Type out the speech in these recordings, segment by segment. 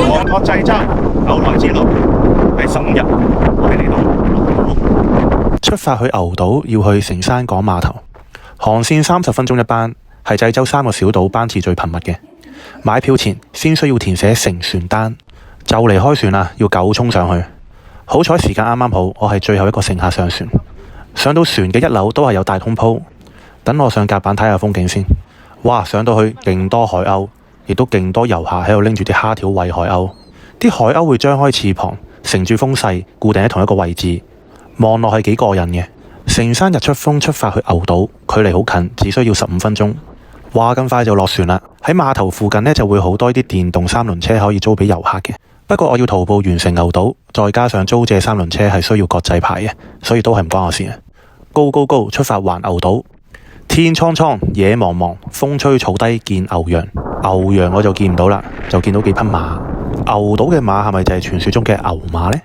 韓國濟州牛來之路第15日，我哋嚟到牛島。出發去牛島要去成山港碼頭，航線30分鐘一班，係濟州3個小島班次最頻密嘅。買票前先需要填寫乘船單，就嚟開船啦，要9衝上去。好彩時間啱啱好，我係最後一個乘客上船。上到船嘅1樓都係有大通鋪，等我上甲板睇下風景先。哇！上到去勁多海鷗，亦都勁多遊客喺度拎住啲蝦條餵海鷗。啲海鷗會張開翅膀，乘住風勢固定喺同一個位置，望落係幾過癮嘅。成山日出峰出發去牛島，距離好近，只需要15分鐘。話咁快就落船啦。喺碼頭附近呢，就會好多啲電動3輪車可以租俾遊客嘅。不過我要徒步完成牛島，再加上租借3輪車係需要國際牌嘅，所以都係唔關我事嘅。Go go go！出發環牛島。天蒼蒼，野茫茫，風吹草低見牛羊。牛羊我就見唔到啦，就見到幾匹馬。牛島嘅馬係咪就係傳說中嘅牛馬呢？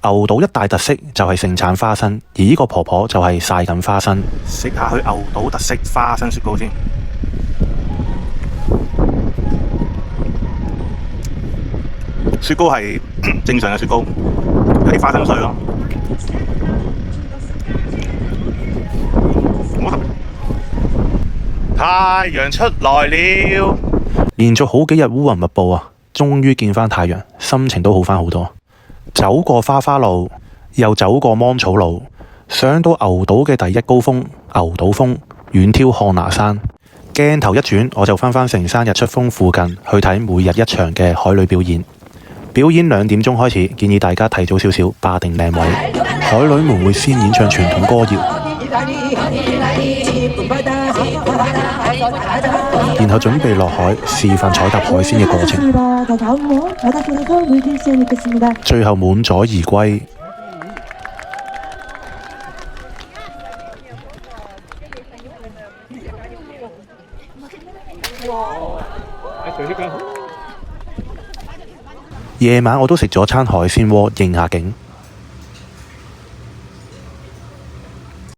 牛島一大特色就係盛產花生，而呢個婆婆就係曬緊花生。食下去牛島特色花生雪糕先。雪糕係正常嘅雪糕，有啲花生水咯。太陽出來了，連續好幾日烏雲密佈啊，終於見返太陽，心情都好返好多。走過花花路，又走過芒草路，上到牛島嘅第一高峰牛島峰，遠眺漢拿山。鏡頭一轉，我就返成山日出峰附近去睇每日一場嘅海女表演。表演2點鐘開始，建議大家提早少少霸定靚位。海女們會先演唱傳統歌謠，然後準備落海示範採搭海鮮嘅過程，最後滿載而歸。夜晚我都食咗餐海鮮鍋應下景。